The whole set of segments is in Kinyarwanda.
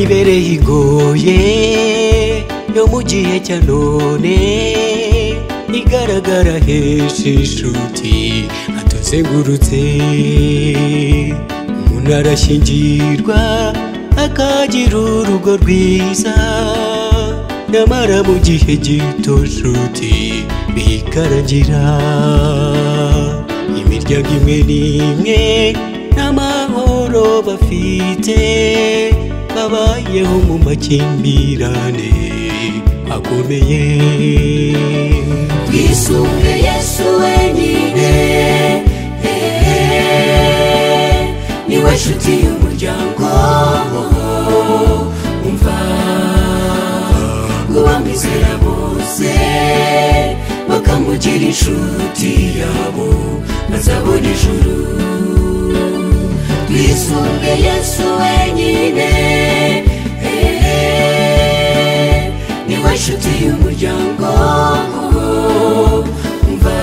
imibereho igoye yo mu gihe cya none igaragara henshi inshuti atuzengurutse. Umuntu arashyingirwa akagira urugo rwiza, nyamara mu gihe gito nshuti bikarangira. Imiryango imwe n'imwe n'amahoro bafite, babayeho mu makimbirane akomeye. Twisunge Yesu wenyine, niwe nshuti y'umuryango. Umva ngo bamwizera bose bakamugira inshuti yabo, bazabona ijuru. Twisunge Yesu wenyine, niwe nshuti y'umuryango. Umva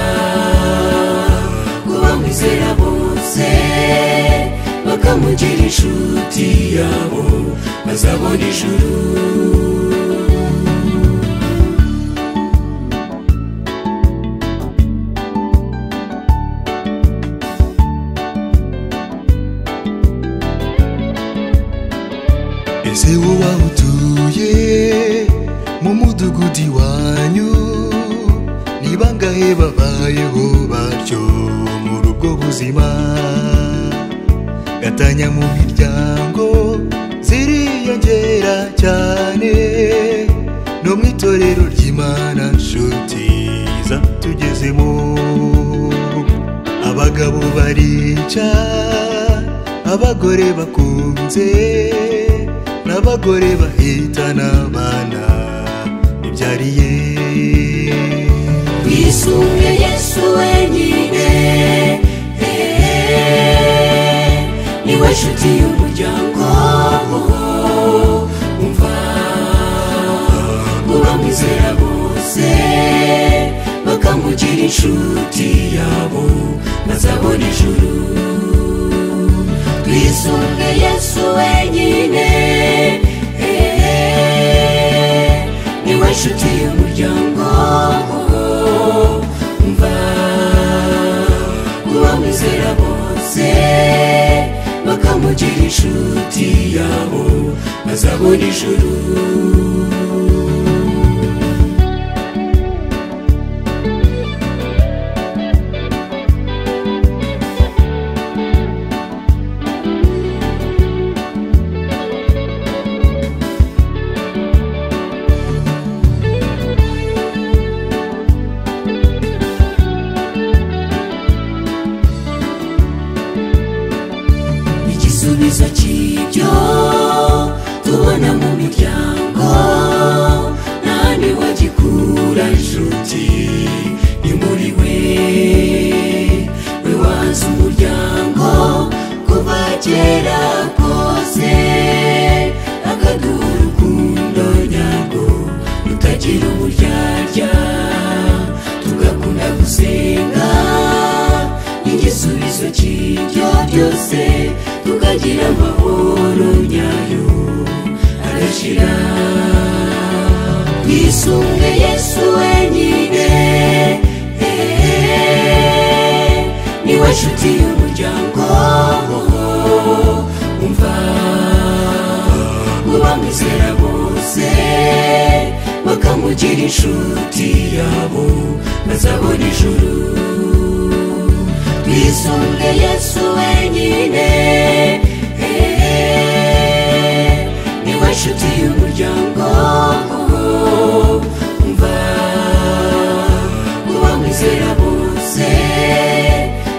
ngo bamwizera bose bakamugira inshuti yabo, bazabona ijuru. Ese wowe aho utuye mu mudugudu iwanyu, ni bangahe babayeho batyo muri ubwo buzima? Gatanya mu miryango ziriyongera cyane, no mu itorero ry'Imana nshuti zatugezemo. Abagabo barica, abagore bakunze, n'abagore bahitana abana bibyariye. Twisunge Yesu wenyine, niwe nshuti y'umuryango. Umva ngo bamwizera bose bakamugira inshuti yabo, bazabona ijuru. Twisunge Yesu wenyine, niwe nshuti y'umuryango. Umva ngo bamwizera bose bakamugira inshuti yabo, bazabona ijuru. Igisubizo cy'ibyo tubona mu miryango, nta niwagikura inshuti, ni muri we. We wanze umuryango kuva kera kose, akaduha urukundo nyarwo rutagira uburyarya, tugakunda gusenga. Igisubizo cy'ibyo byose, tukagira amahoro nyayo agashira. Twisunge Yesu wenyine, niwe nshuti y'umuryango. Umva ngo bamwizera bose bakamugira inshuti yabo, bazabona ijuru. Twisunge Yesu wenyine, niwe nshuti y'umuryango. Umva ngo bamwizera bose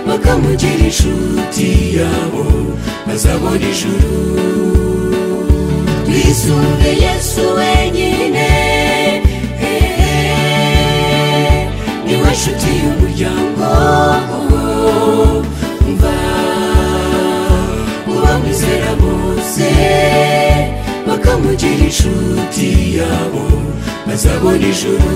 bakamugira inshuti yabo, bazabona ijuru. Twisunge Yesu wenyine, niwe nshuti y'umuryango. Umva ngo bamwizera bose bakamugira inshuti yabo, bazabona ijuru.